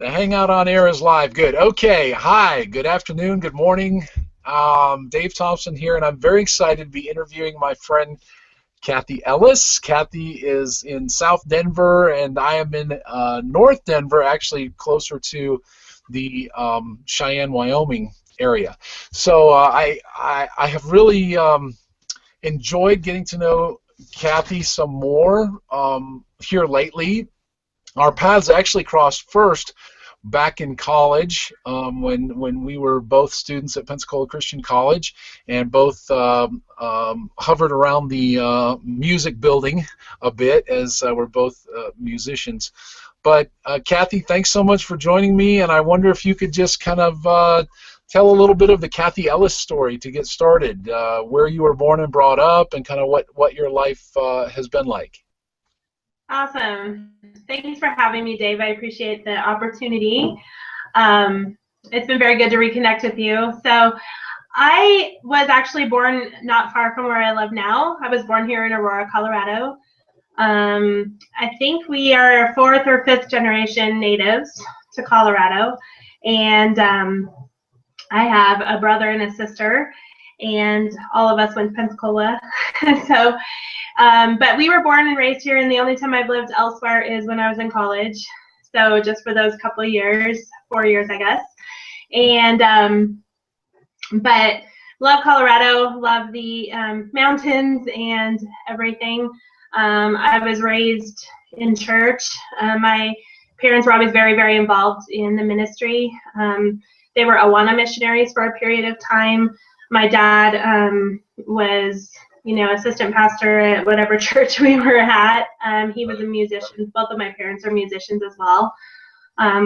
The Hangout on Air is live. Good. Okay. Hi. Good afternoon. Good morning. Dave Thompson here, and I'm very excited to be interviewing my friend Kathy Ellis. Kathy is in South Denver, and I am in North Denver, actually closer to the Cheyenne, Wyoming area. So I have really enjoyed getting to know Kathy some more here lately. Our paths actually crossed first back in college when we were both students at Pensacola Christian College and both hovered around the music building a bit as we're both musicians. But Kathy, thanks so much for joining me, and I wonder if you could just kind of tell a little bit of the Kathy Ellis story to get started, where you were born and brought up, and kind of what your life has been like. Awesome. Thanks for having me, Dave. I appreciate the opportunity. It's been very good to reconnect with you. So I was actually born not far from where I live now. I was born here in Aurora, Colorado. I think we are fourth or fifth generation natives to Colorado. And I have a brother and a sister, and all of us went to Pensacola. So but we were born and raised here, and the only time I've lived elsewhere is when I was in college. So just for those couple of years, 4 years, I guess. And but love Colorado, love the mountains and everything. I was raised in church. My parents were always very, very involved in the ministry. They were Awana missionaries for a period of time. My dad was assistant pastor at whatever church we were at. He was a musician. Both of my parents are musicians as well,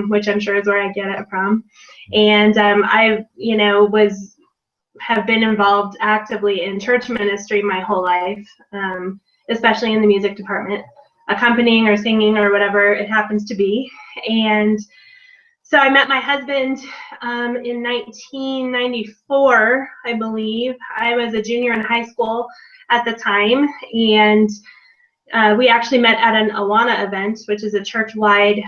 which I'm sure is where I get it from. And I, have been involved actively in church ministry my whole life, especially in the music department, accompanying or singing or whatever it happens to be. And so I met my husband in 1994, I believe. I was a junior in high school at the time, and we actually met at an Awana event, which is a church-wide,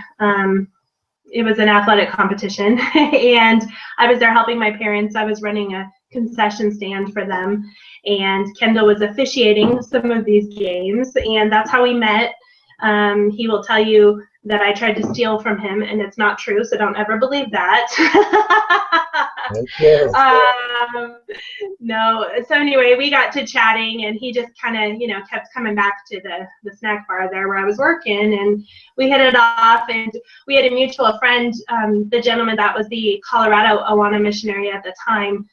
it was an athletic competition, and I was there helping my parents. I was running a concession stand for them, and Kendall was officiating some of these games, and that's how we met. He will tell you that I tried to steal from him, and it's not true, so don't ever believe that. Okay. No, so anyway, we got to chatting, and he just kind of, kept coming back to the snack bar there where I was working, and we hit it off, and we had a mutual friend, the gentleman that was the Colorado Awana missionary at the time,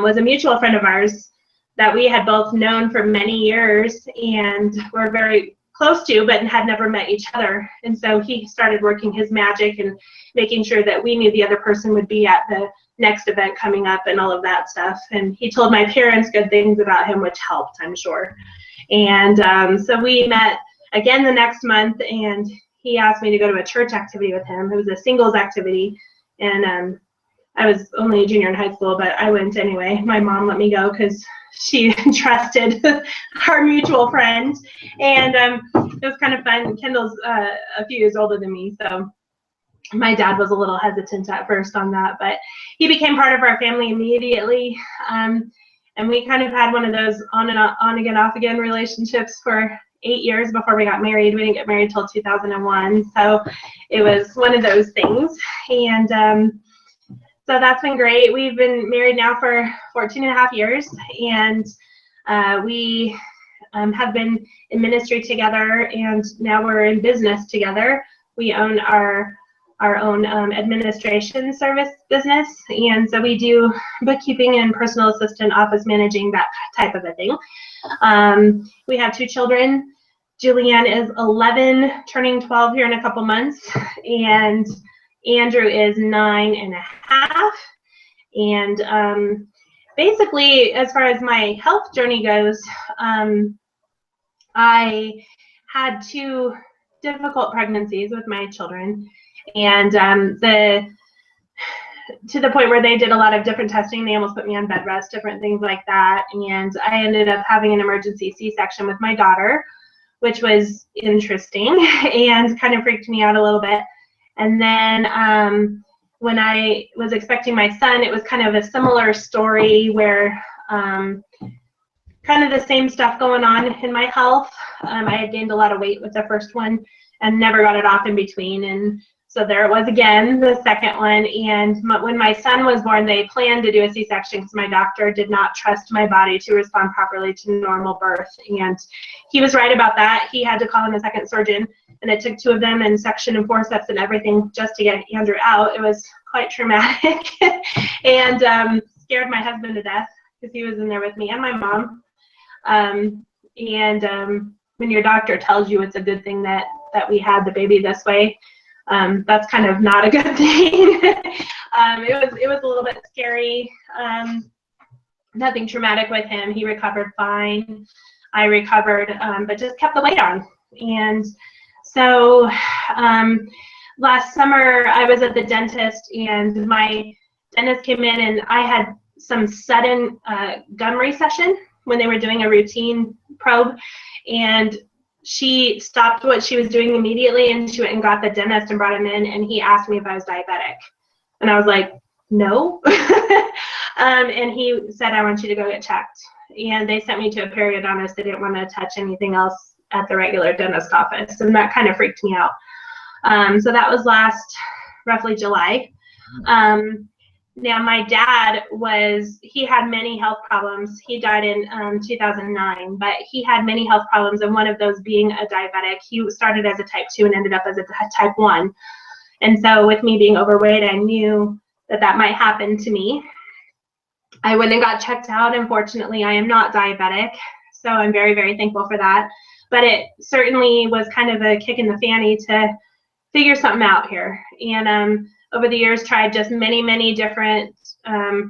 was a mutual friend of ours that we had both known for many years, and were very close to, but had never met each other. And so he started working his magic and making sure that we knew the other person would be at the next event coming up and all of that stuff. And he told my parents good things about him, which helped, I'm sure. And so we met again the next month, and he asked me to go to a church activity with him. It was a singles activity, and I was only a junior in high school, but I went anyway. My mom let me go because she trusted our mutual friend, and it was kind of fun. Kendall's a few years older than me, so my dad was a little hesitant at first on that, but he became part of our family immediately, and we kind of had one of those on again, off again relationships for 8 years before we got married. We didn't get married till 2001, so it was one of those things, and so that's been great. We've been married now for 14 and a half years, and we have been in ministry together, and now we're in business together. We own our own administration service business, and so we do bookkeeping and personal assistant, office managing, that type of a thing. We have 2 children. Julianne is 11, turning 12 here in a couple months, and Andrew is 9 and a half. And basically, as far as my health journey goes, I had 2 difficult pregnancies with my children, and to the point where they did a lot of different testing. They almost put me on bed rest, different things like that, and I ended up having an emergency C-section with my daughter, which was interesting and kind of freaked me out a little bit. And then when I was expecting my son, it was kind of a similar story where kind of the same stuff going on in my health. I had gained a lot of weight with the first one and never got it off in between. And so there it was again, the second one. And when my son was born, they planned to do a C-section because my doctor did not trust my body to respond properly to normal birth. And he was right about that. He had to call in a second surgeon, and it took 2 of them and section and forceps and everything just to get Andrew out. It was quite traumatic and scared my husband to death because he was in there with me and my mom. When your doctor tells you it's a good thing that we had the baby this way, that's kind of not a good thing. It was a little bit scary. Nothing traumatic with him. He recovered fine. I recovered, but just kept the weight on. And so last summer I was at the dentist, and my dentist came in, and I had some sudden gum recession when they were doing a routine probe, and she stopped what she was doing immediately, and she went and got the dentist and brought him in, and he asked me if I was diabetic, and I was like, no. And he said, I want you to go get checked. And they sent me to a periodontist. They didn't want to touch anything else at the regular dentist office, and that kind of freaked me out. So that was last roughly July. Now my dad he had many health problems. He died in 2009, but he had many health problems, and one of those being a diabetic. He started as a type 2 and ended up as a type 1. And so with me being overweight, I knew that might happen to me. I went and got checked out. Unfortunately, I am not diabetic, so I'm very, very thankful for that. But it certainly was kind of a kick in the fanny to figure something out here. And over the years, tried just many, many different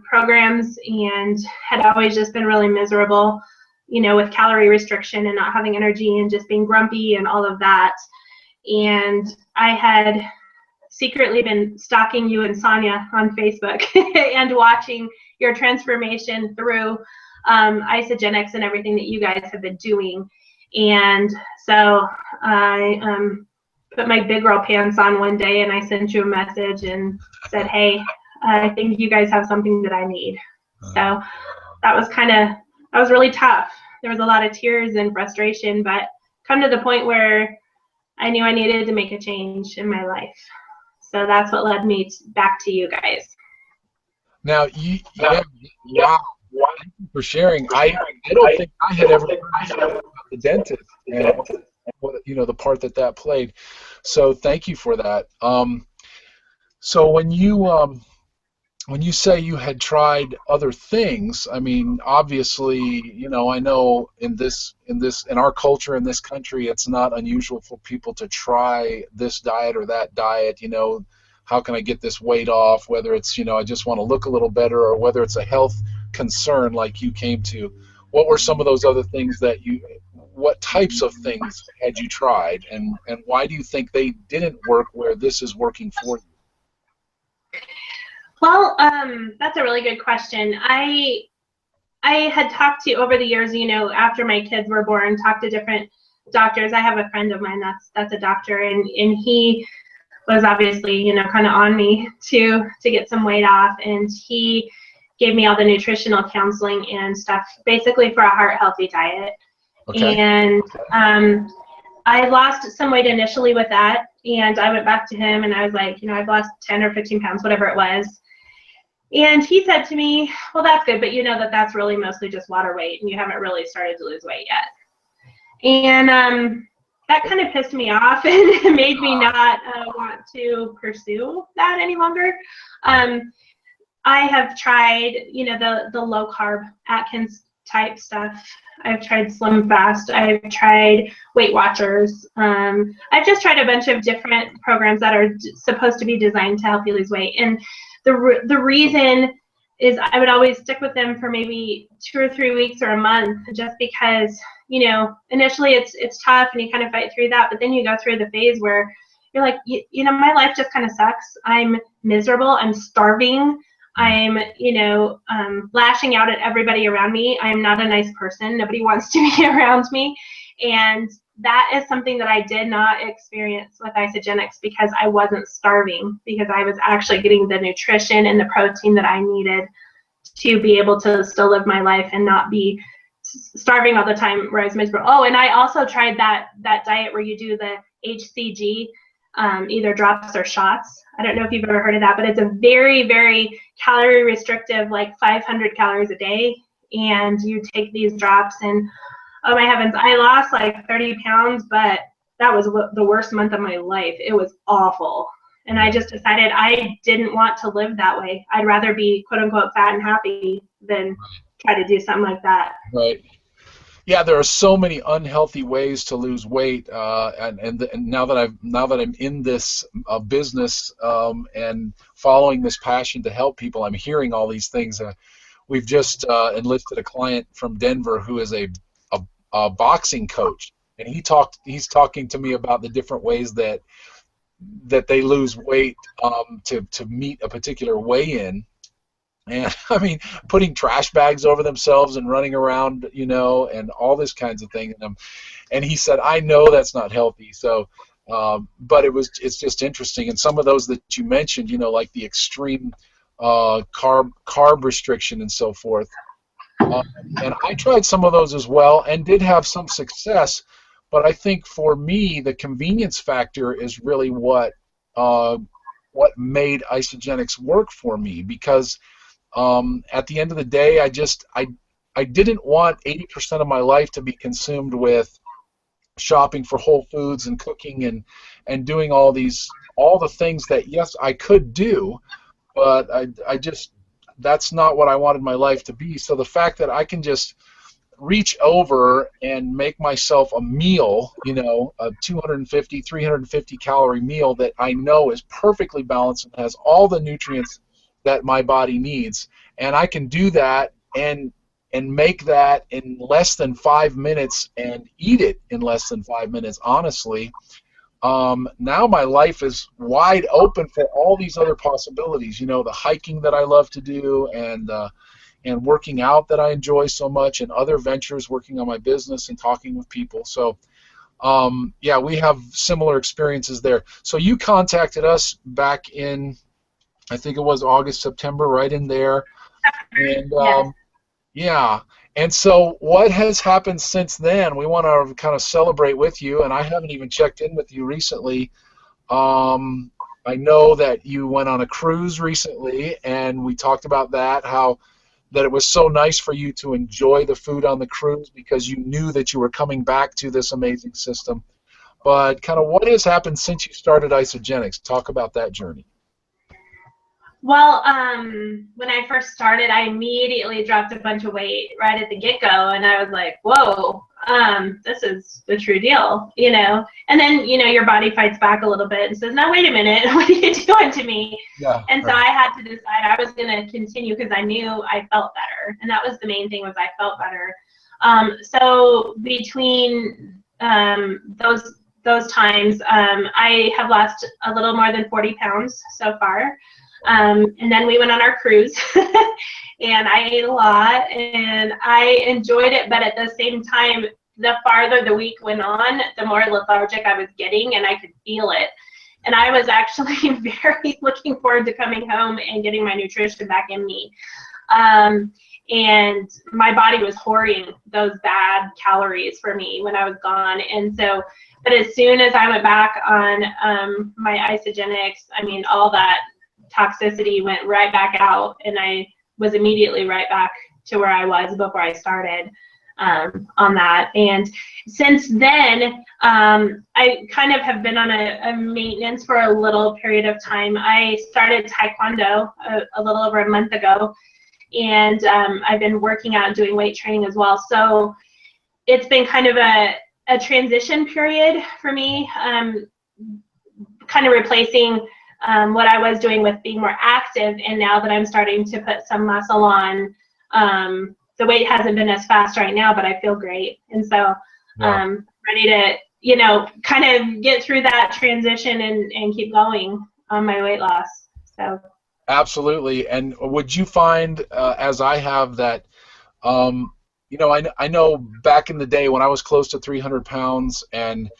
programs, and had always just been really miserable, with calorie restriction and not having energy and just being grumpy and all of that. And I had secretly been stalking you and Sonia on Facebook and watching your transformation through Isogenics and everything that you guys have been doing. And so I put my big girl pants on one day, and I sent you a message and said, hey, I think you guys have something that I need. So that was really tough. There was a lot of tears and frustration, but come to the point where I knew I needed to make a change in my life. So that's what led me back to you guys. Now, wow. Thank you for sharing. I don't think I had ever heard about the dentist and the part that played. So thank you for that. So when you say you had tried other things, I mean, obviously, I know in our culture, in this country, it's not unusual for people to try this diet or that diet. How can I get this weight off? Whether it's, I just want to look a little better, or whether it's a health concern like you came to. What were some of those other things what types of things had you tried, and why do you think they didn't work where this is working for you? Well, that's a really good question. I had talked to, over the years, after my kids were born, talked to different doctors. I have a friend of mine that's a doctor, and he was obviously, kind of on me to get some weight off, and he gave me all the nutritional counseling and stuff, basically for a heart healthy diet. Okay. And I lost some weight initially with that, and I went back to him and I was like, I've lost 10 or 15 pounds, whatever it was. And he said to me, well, that's good, but that's really mostly just water weight, and you haven't really started to lose weight yet. And that kind of pissed me off and made me not want to pursue that any longer. I have tried, the low carb Atkins type stuff. I've tried Slim Fast. I've tried Weight Watchers. I've just tried a bunch of different programs that are supposed to be designed to help you lose weight. And the reason is I would always stick with them for maybe 2 or 3 weeks or a month, just because, initially it's tough and you kind of fight through that, but then you go through the phase where you're like, my life just kind of sucks. I'm miserable. I'm starving. I'm, lashing out at everybody around me. I'm not a nice person. Nobody wants to be around me. And that is something that I did not experience with Isogenics because I wasn't starving, because I was actually getting the nutrition and the protein that I needed to be able to still live my life and not be starving all the time where I was miserable. Oh, and I also tried that diet where you do the HCG, either drops or shots. I don't know if you've ever heard of that, but it's a very, very calorie restrictive, like 500 calories a day. And you take these drops, and oh my heavens, I lost like 30 pounds, but that was the worst month of my life. It was awful. And I just decided I didn't want to live that way. I'd rather be quote unquote fat and happy than try to do something like that. Right. Yeah, there are so many unhealthy ways to lose weight, and now that I'm in this business and following this passion to help people, I'm hearing all these things. We've just enlisted a client from Denver who is a boxing coach, and he's talking to me about the different ways that they lose weight to meet a particular weigh-in. And I mean, putting trash bags over themselves and running around, and all this kinds of thing. And he said, I know that's not healthy. So, but it's just interesting. And some of those that you mentioned, like the extreme carb restriction and so forth. And I tried some of those as well and did have some success. But I think for me, the convenience factor is really what made Isogenics work for me, because at the end of the day, I didn't want 80% of my life to be consumed with shopping for Whole Foods and cooking and doing all the things that, yes, I could do, but that's not what I wanted my life to be. So the fact that I can just reach over and make myself a meal, a 250, 350 calorie meal that I know is perfectly balanced and has all the nutrients that my body needs, and I can do that and make that in less than 5 minutes and eat it in less than 5 minutes, honestly. Now my life is wide open for all these other possibilities, the hiking that I love to do, and working out that I enjoy so much, and other ventures, working on my business and talking with people. So yeah, we have similar experiences there. So you contacted us back in, I think it was August, September, right in there. And Yes. yeah. And so what has happened since then? We want to kind of celebrate with you, and I haven't even checked in with you recently. I know that you went on a cruise recently, and we talked about that, how that it was so nice for you to enjoy the food on the cruise because you knew that you were coming back to this amazing system. But kind of what has happened since you started Isogenics? Talk about that journey. Well, when I first started, I immediately dropped a bunch of weight right at the get-go, and I was like, whoa, this is the true deal, And then, your body fights back a little bit and says, no, wait a minute, what are you doing to me? Yeah, and so I had to decide I was going to continue because I knew I felt better, and that was the main thing, was I felt better. So between those times, I have lost a little more than 40 pounds so far. And then we went on our cruise and I ate a lot and I enjoyed it, but at the same time, the farther the week went on, the more lethargic I was getting, and I could feel it. And I was actually very looking forward to coming home and getting my nutrition back in me. And my body was hoarding those bad calories for me when I was gone. And so, but as soon as I went back on my Isogenics, I mean, all that toxicity went right back out, and I was immediately right back to where I was before I started on that. And since then, I kind of have been on a maintenance for a little period of time. I started Taekwondo a little over a month ago, and I've been working out and doing weight training as well. So it's been kind of a transition period for me, kind of replacing what I was doing with being more active, and now that I'm starting to put some muscle on, the weight hasn't been as fast right now, but I feel great. And so ready to, kind of get through that transition and keep going on my weight loss. So absolutely. And would you find, as I have, that you know, I know back in the day when I was close to 300 pounds and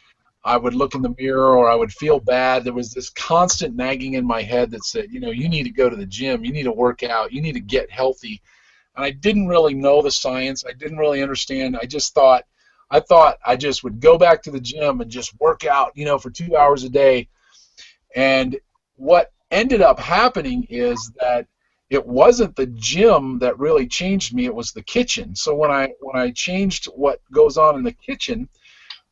I would look in the mirror or I would feel bad, there was this constant nagging in my head that said, you know, you need to go to the gym, you need to work out, you need to get healthy. And I didn't really know the science. I didn't really understand. I thought I just would go back to the gym and just work out, you know, for 2 hours a day. And what ended up happening is that it wasn't the gym that really changed me, it was the kitchen. So when I changed what goes on in the kitchen,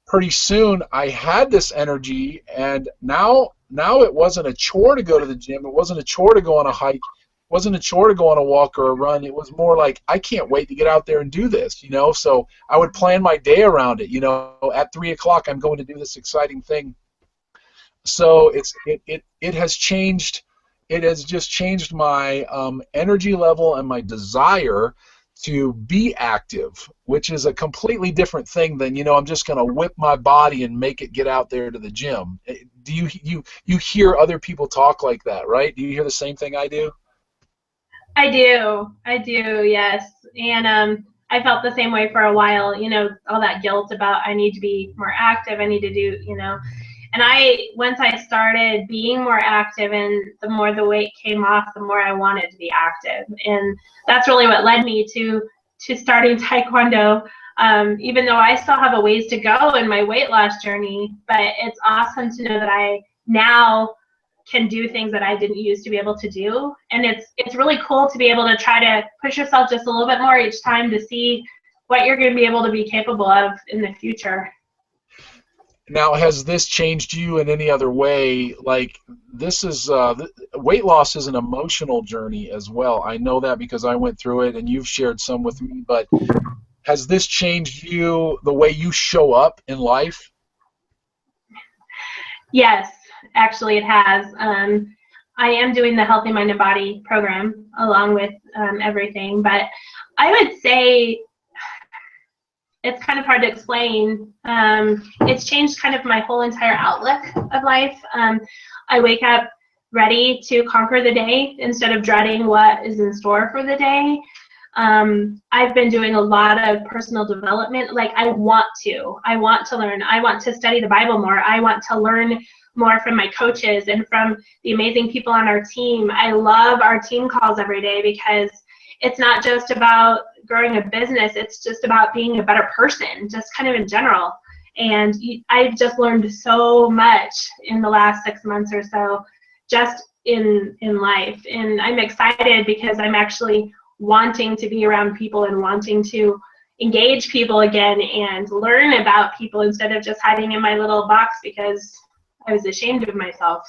pretty soon I had this energy, and now it wasn't a chore to go to the gym. It wasn't a chore to go on a hike. It wasn't a chore to go on a walk or a run. It was more like, I can't wait to get out there and do this, you know. So I would plan my day around it, you know. At 3 o'clock I'm going to do this exciting thing. So it has changed. It has just changed my energy level and my desire to be active, which is a completely different thing than, you know, I'm just going to whip my body and make it get out there to the gym. Do you hear other people talk like that, right? Do you hear the same thing I do? I do, yes. And I felt the same way for a while, you know, all that guilt about I need to be more active, I need to do, you know. And once I started being more active and the more the weight came off, the more I wanted to be active. And that's really what led me to starting Taekwondo. Even though I still have a ways to go in my weight loss journey, but it's awesome to know that I now can do things that I didn't used to be able to do. And it's really cool to be able to try to push yourself just a little bit more each time to see what you're going to be able to be capable of in the future. Now, has this changed you in any other way? Like, this is weight loss is an emotional journey as well. I know that because I went through it, and you've shared some with me. But has this changed you, the way you show up in life? Yes, actually, it has. I am doing the Healthy Mind and Body program along with everything, but I would say it's kind of hard to explain. It's changed kind of my whole entire outlook of life. I wake up ready to conquer the day instead of dreading what is in store for the day. I've been doing a lot of personal development. Like, I want to learn. I want to study the Bible more. I want to learn more from my coaches and from the amazing people on our team. I love our team calls every day because it's not just about growing a business, it's just about being a better person, just kind of in general. And I've just learned so much in the last 6 months or so, just in life. And I'm excited because I'm actually wanting to be around people and wanting to engage people again and learn about people instead of just hiding in my little box because I was ashamed of myself.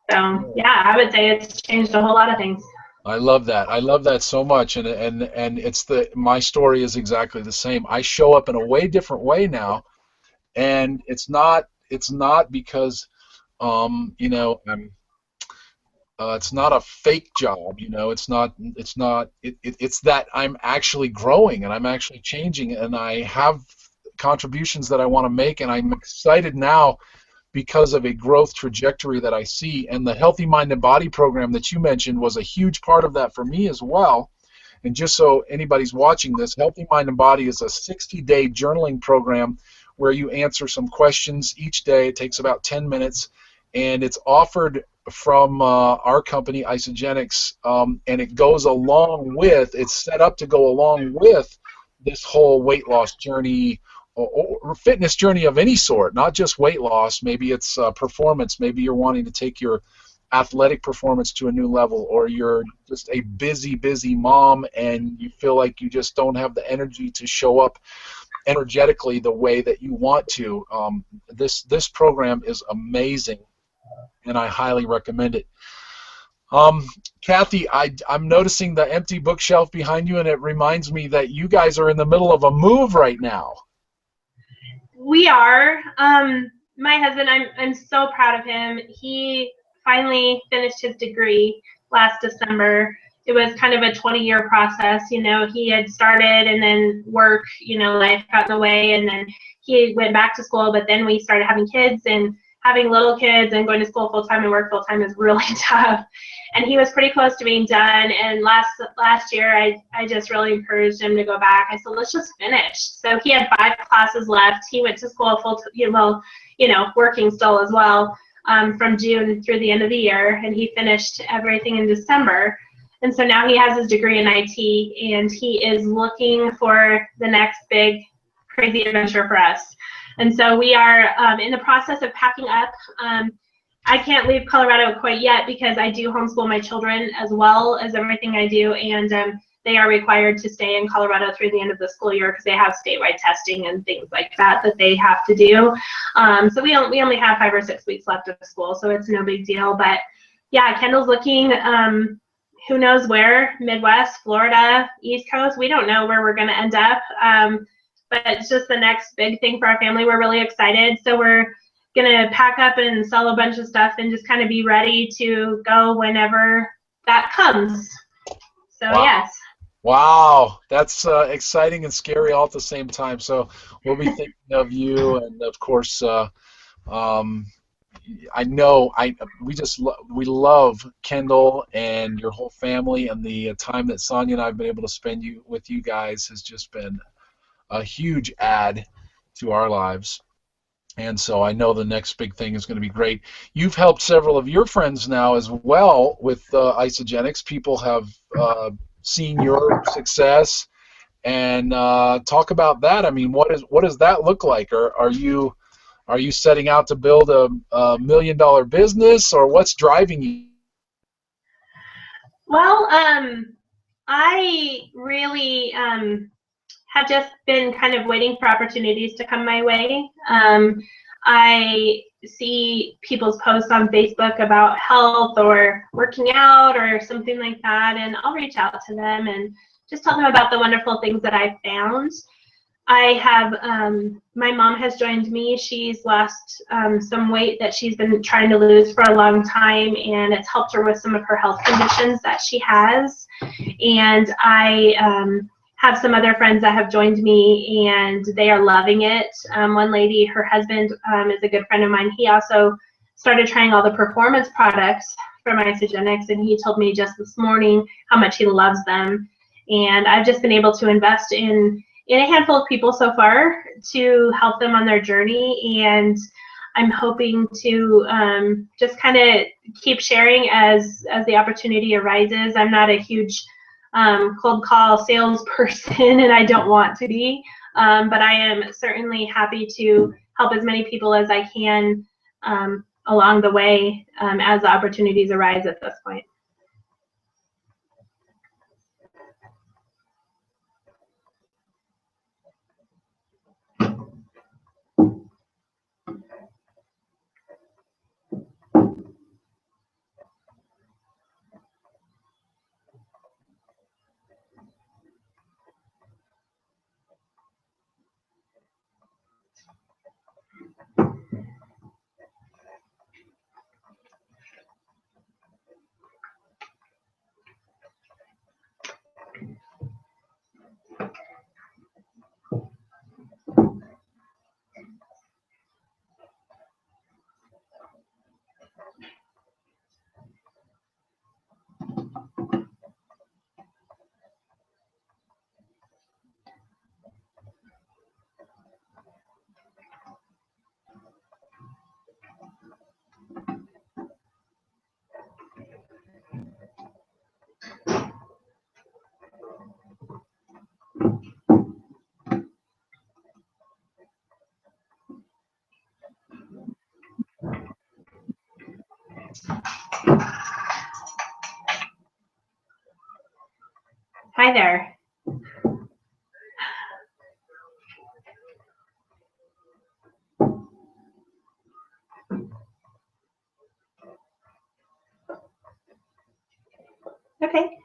So yeah, I would say it's changed a whole lot of things. I love that. I love that so much, and it's my story is exactly the same. I show up in a way different way now, and it's not because you know, it's not a fake job, you know. It's that I'm actually growing and I'm actually changing, and I have contributions that I want to make, and I'm excited now because of a growth trajectory that I see. And the Healthy Mind and Body program that you mentioned was a huge part of that for me as well. And just so anybody's watching this, Healthy Mind and Body is a 60-day journaling program where you answer some questions each day. It takes about 10 minutes, and it's offered from our company, Isogenics, and it goes along with, it's set up to go along with this whole weight loss journey or fitness journey of any sort, not just weight loss. Maybe it's performance. Maybe you're wanting to take your athletic performance to a new level, or you're just a busy mom and you feel like you just don't have the energy to show up energetically the way that you want to. This program is amazing, and I highly recommend it. Kathy, I'm noticing the empty bookshelf behind you, and it reminds me that you guys are in the middle of a move right now. We are. My husband, I'm so proud of him. He finally finished his degree last December. It was kind of a 20-year process. You know, he had started and then work, you know, life got in the way, and then he went back to school, but then we started having kids and having little kids and going to school full-time and work full-time is really tough. And he was pretty close to being done. And last year, I just really encouraged him to go back. I said, let's just finish. So he had 5 classes left. He went to school working still as well, from June through the end of the year. And he finished everything in December. And so now he has his degree in IT, and he is looking for the next big, crazy adventure for us. And so we are in the process of packing up. I can't leave Colorado quite yet because I do homeschool my children as well as everything I do, and they are required to stay in Colorado through the end of the school year because they have statewide testing and things like that they have to do. So we only have 5 or 6 weeks left of school, so it's no big deal. But yeah, Kendall's looking, who knows where, Midwest, Florida, East Coast. We don't know where we're going to end up, but it's just the next big thing for our family. We're really excited. So we're going to pack up and sell a bunch of stuff and just kind of be ready to go whenever that comes. So wow. Yes. Wow, that's exciting and scary all at the same time. So we'll be thinking of you, and of course, I know we love Kendall and your whole family, and the time that Sonia and I have been able to spend with you guys has just been a huge add to our lives. And so I know the next big thing is going to be great. You've helped several of your friends now as well with Isogenics. People have seen your success, and talk about that. I mean, what does that look like? Are you setting out to build a $1 million business, or what's driving you? Well, I really have just been kind of waiting for opportunities to come my way. I see people's posts on Facebook about health or working out or something like that, and I'll reach out to them and just tell them about the wonderful things that I've found. I have, my mom has joined me. She's lost some weight that she's been trying to lose for a long time, and it's helped her with some of her health conditions that she has. And I have some other friends that have joined me, and they are loving it. One lady, her husband is a good friend of mine. He also started trying all the performance products from Isogenics, and he told me just this morning how much he loves them. And I've just been able to invest in a handful of people so far to help them on their journey, and I'm hoping to just kind of keep sharing as the opportunity arises. I'm not a huge cold call salesperson, and I don't want to be, but I am certainly happy to help as many people as I can along the way as the opportunities arise at this point. Hi there. Okay.